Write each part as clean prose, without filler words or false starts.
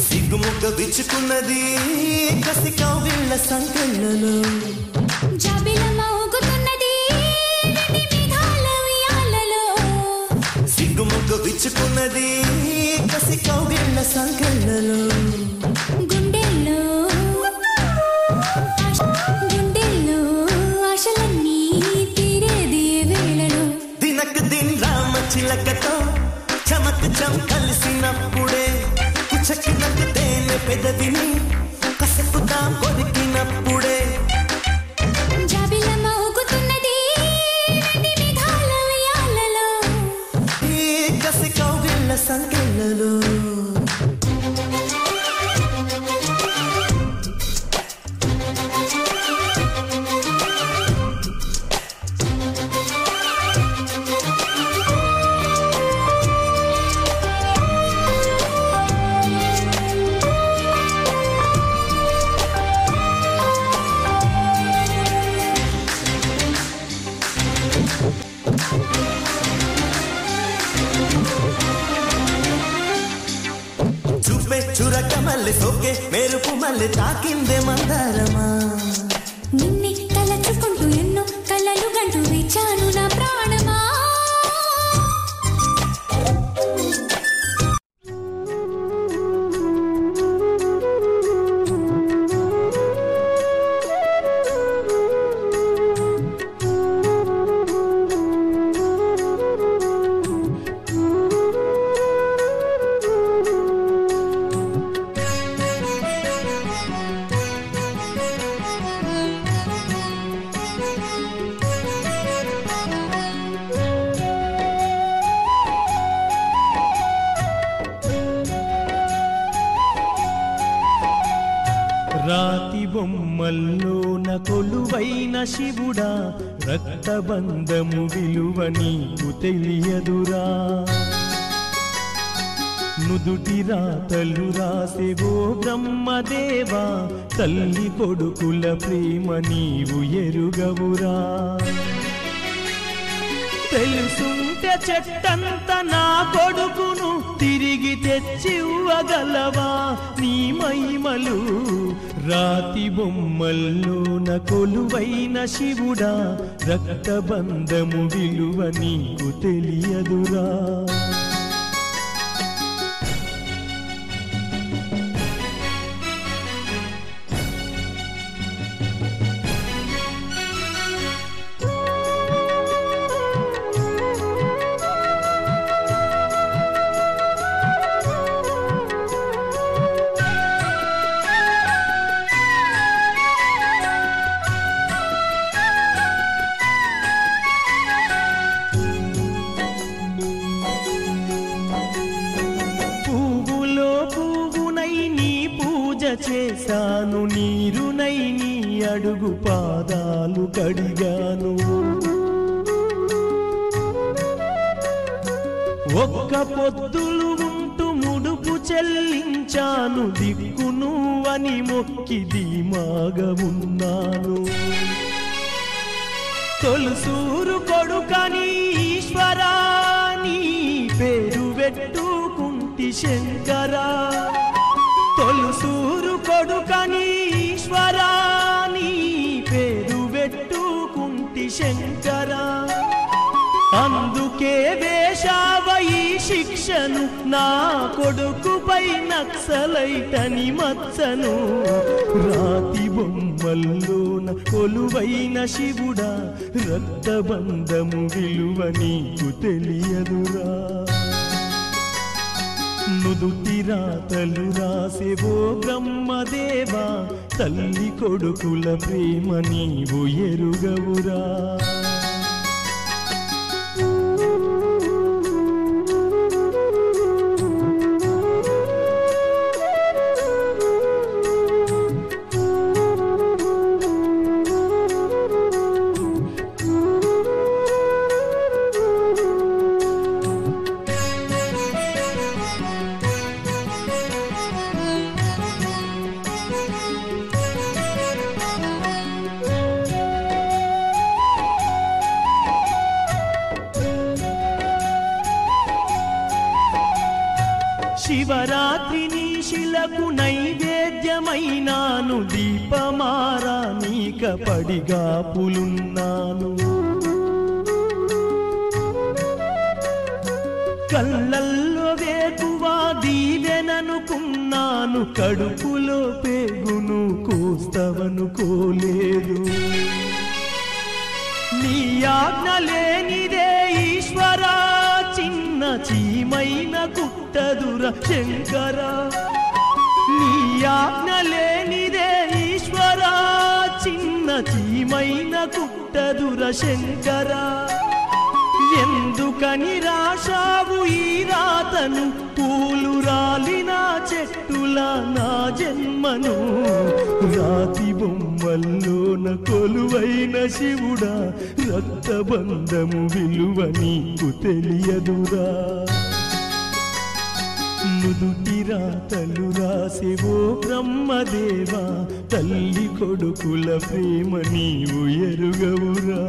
సిగ్గుముగ్గ విచ్చుకున్నది కసి కౌగిళ్ళ సంకెళ్ళలో జాబిలమ్మ ఊగుతున్నది మేఘాల ఉయ్యాలలో సిగ్గుముగ్గ విచ్చుకున్నది కసి కౌగిళ్ళ సంకెళ్ళలో గుండెల్లో ఆశలన్నీ తీరేది వేళలో దినక్ దిన్ రామ చిలకతో చమక్ చం కలిసినప్పుడే కుచకినకు తేనె పెదవిని కసపుతా కొరికినప్పుడే జాబిలమ్మ ఊగుతున్నది మేఘాల ఉయ్యాలలో ఈ కసి కౌగిళ్ళ సంకెళ్ళలో చూపే చురక మల్లె సోకే మెరుపు మల్లె తాకిందే మందారమా నిన్నే తలచుకుంటూ ఎన్నో కలలు గంటూ వేచాను నా ప్రాణమా రాతి బొమ్మల్లోన కొలువైన శివుడా రక్తబంధము విలువ నీకు తెలియదురా నుదుటి రాతలు రాసేవో బ్రహ్మదేవా తల్లి కొడుకుల ప్రేమ నీవు ఎరుగవురా తెలుసుంటే చెట్టంత నా కొడుకును తిరిగి తెచ్చివ్వగలవా నీ మహిమలు రాతి బొమ్మల్లోన కొలువైన శివుడా రక్తబంధము విలువ నీకు తెలియదురా చేశాను నీరునై నీ అడుగు పాదాలు కడిగాను ఒక్క పొద్దులు ఉంటూ ముడుపు చెల్లించాను దిక్కు నువ్వని మొక్కి ధీమాగా ఉన్నాను తొలుసూరు కొడుకని ఈశ్వరా నీ పేరు పెట్టుకుంటి శంకరా తొలుసూరు కొడుకని ఈశ్వరా నీ పేరు పెట్టుకుంటి శంకరా అందుకే వేశావ ఈ శిక్షను నా కొడుకుపై నక్సలైటని మచ్చను రాతి బొమ్మల్లోన కొలువైన శివుడా రక్తబంధము విలువ నీకు తెలియదురా నుదుటి రాతలు రాసేవో బ్రహ్మదేవా తల్లి కొడుకుల ప్రేమ నీవు ఎరుగవురా శిలకు నైవేద్యమైనాను దీపమారా నీక పడిగాపులున్నాను కళ్ళల్లో వేకువా దీవెననుకున్నాను కడుపులో పేగును కోస్తవనుకోలేదు నీ ఆజ్ఞ లేనిదే ఈశ్వరా చిన్న చీమైన కుట్టదుర శంకర నీ ఆజ్ఞ లేనిదే ఈశ్వరా చిన్న చీమైన కుట్టదుర శంకర ఎందుకని రాశావు ఈ రాతను పూలు రాలిన చెట్టుల నా జన్మను రాతి బొమ్మల్లోన కొలువైన శివుడా రక్తబంధము విలువ నీకు తెలియదురా నుదుటి రాతలు రాసేవో బ్రహ్మదేవా తల్లి కొడుకుల ప్రేమ నీవు ఎరుగవురా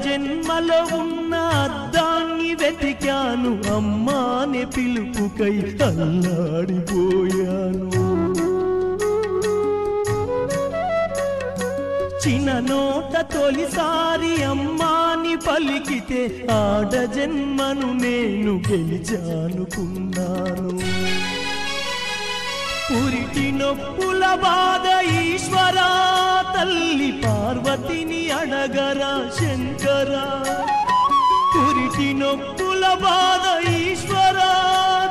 జన్మలో ఉన్న అద్దాన్ని వెతికాను అమ్మానే పిలుపుకై అల్లాడిపోయాను చిన్న నోట తొలిసారి అమ్మాని పలికితే ఆడ జన్మను నేను గెలిచానుకున్నాను పురిటి నొప్పుల బాధ ఈశ్వరా తల్లి పార్వతిని అడగరా శంకరా పురిటి నొప్పుల బాధ ఈశ్వరా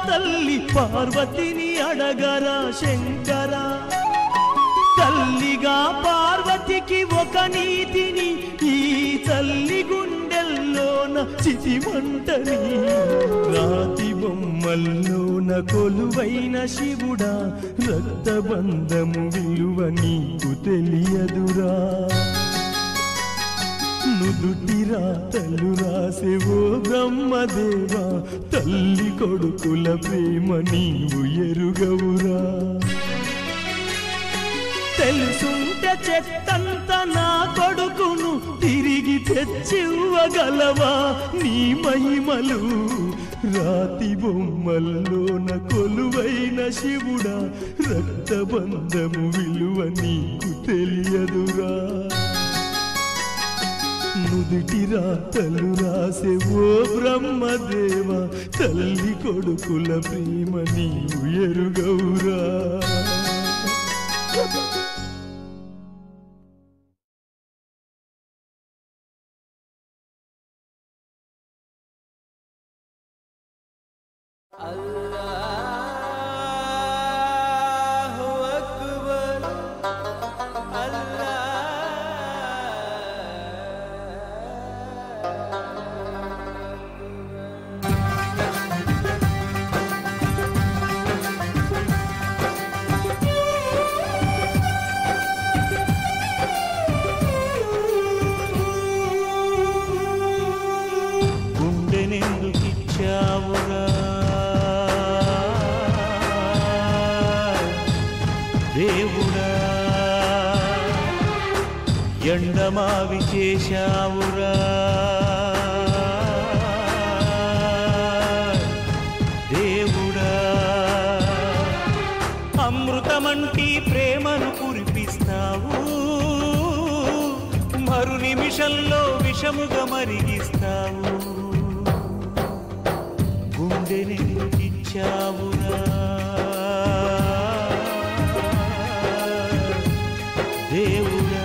తల్లి పార్వతిని అడగరా శంకరా తల్లిగా పార్వతికి ఒక నీతిని ఈ తల్లి గుండెల్లోన చితిమంటని రాతి బొమ్మల్లోన కొలువైన శివుడా రక్తబంధము విలువ నీకు తెలియదురా నుదుటి రాతలు రాసేవో బ్రహ్మదేవా తల్లి కొడుకుల ప్రేమ నీవు ఎరుగవురా తెలుసుంటే చెట్టంత నా కొడుకును తిరిగి తెచ్చివ్వగలవా నీ మహిమలు రాతి బొమ్మల్లోన కొలువైన శివుడా రక్తబంధము విలువ నీకు తెలియదురా నుదిటి రాతలు రాసేవో బ్రహ్మదేవా తల్లి కొడుకుల ప్రేమ నీవు ఎరుగవురా అల్లాహు అక్బర్ అల్లాహ్ గుండెనెందుకిచ్చావురా దేవుడా ఎండమావి చేశావురా దేవుడా అమృతమంటి ప్రేమను కురిపిస్తావు మరు నిమిషంలో విషముగా మరిగిస్తావు గుండెనెందుకిచ్చావురా దేవుడా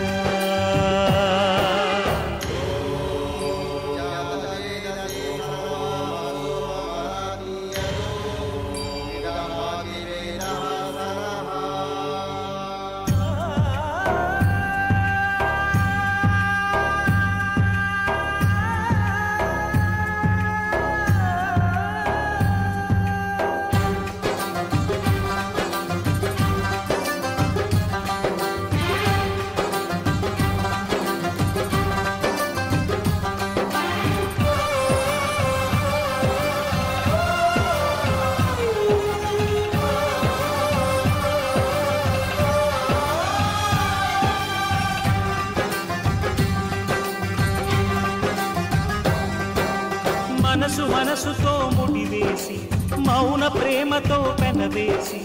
చేసి మౌన ప్రేమతో పెనవేసి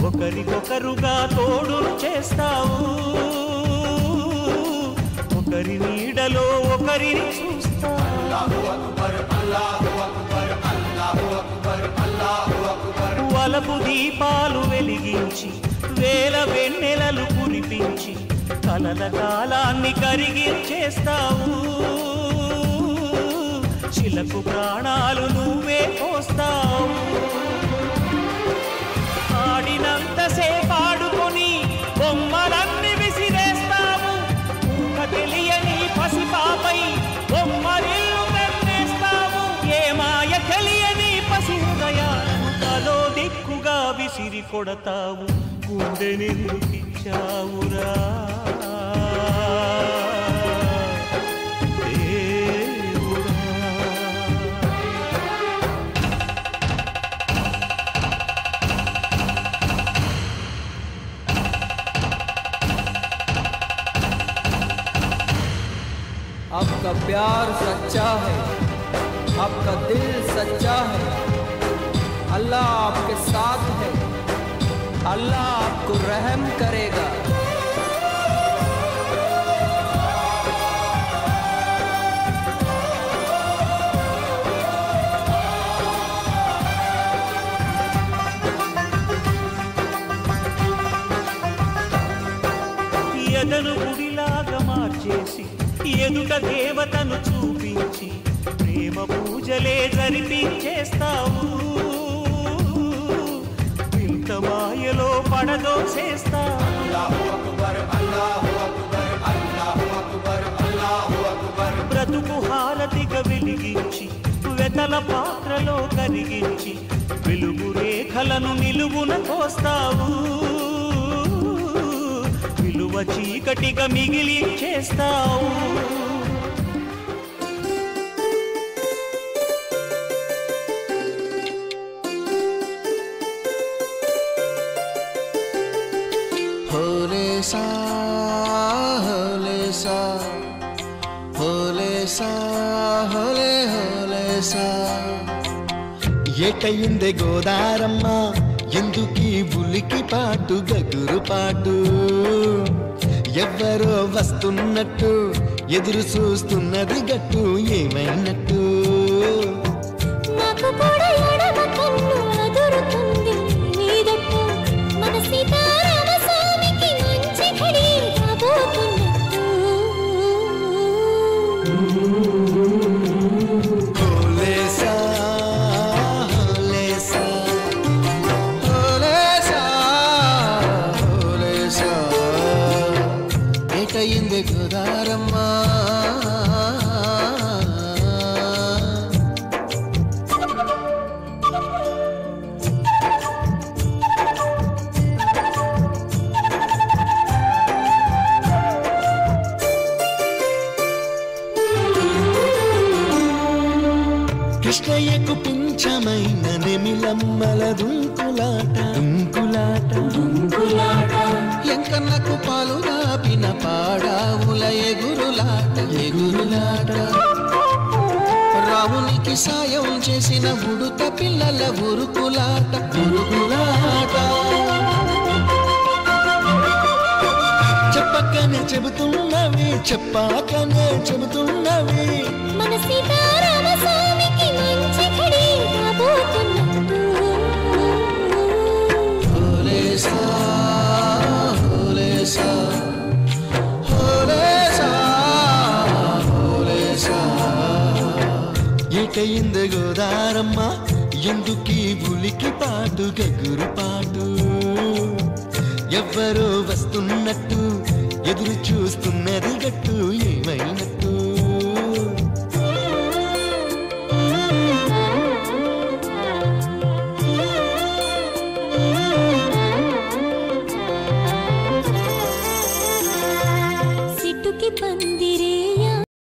ఒకరికొకరుగా తోడును చేస్తావు. ఒకరి నీడలో ఒకరిని చూస్తావు. వలపు దీపాలు వెలిగించి వేల వెన్నెలలు కురిపించి కలల కాలాన్ని కరిగించేస్తావు. శిలకు ప్రాణాలు నువ్వే పోస్తావు. ఆడినంతసేపాడుకొని బొమ్మలన్నీ విసిరేస్తావు. ఊహ తెలియని పసిపాపై బొమ్మరిల్లు కన్నేస్తావు. ఏ మాయ తెలియని పసి హృదయాలను తలో దిక్కుగా విసిరి కొడతావు. గుండెనెందుకిచ్చావురా आपका प्यार सच्चा है, आपका दिल सच्चा है. अल्लाह आपके साथ है, अल्लाह आपको रहम करेगा. ఎదను గుడిలాగా మార్చేసి ఎదుట దేవతను చూపించి ప్రేమ పూజలే జరిపించేస్తావు. ఇంత మాయలో పడదోసేస్తావు. బ్రతుకు హారతిగా వెలిగించి వెతల పాత్రలో కరిగించి వెలుగు రేఖలను నిలువున కోస్తావు. విలువ చీకటిగా మిగిలించేస్తావు. హోలే సా హోలే సా హోలే సా హోలే హోలే సా. ఏటయిందే గోదారమ్మ ఎందుకీ బులికి పాటు గగురు పాటు. ఎవ్వరో వస్తున్నట్టు ఎదురు చూస్తున్నది గట్టు ఏమైనట్టు. నాకు కూడా ఎడమ కన్ను అదురుతుంది నీదట్టు. మన సీతారామ స్వామికి మంచి ఘడి రాబోతున్నట్టు. హోలే సా హోలే సా హోలే సా హోలే సా. ఏటయిందే గోదారమ్మ కృష్ణయ్యకు పింఛమైన నెమిలమ్మల దుంకులాట దుంకులాట దుంకులాట. ఎంకన్నకు పాలు దాపిన పాడావుల ఎగురులాట ఎగురులాట. రామునికి సాయం చేసిన ఉడుత పిల్లల ఉరుకులాట ఉరుకులాట. చెప్పకనే చెబుతున్నవి చెప్పాకనే చెబుతున్నవి. మన సీతారామ స్వామికి మంచి ఘడి రాబోతున్నట్టు. హోలే సా హోలే సా హోలే సా హోలే సా. ఏటయిందే గోదారమ్మ ఎందుకీ బులికి పాటు గగురు పాటు. ఎవ్వరో వస్తున్నట్టు ఎదురు చూస్తున్నది గట్టు ఏమైనా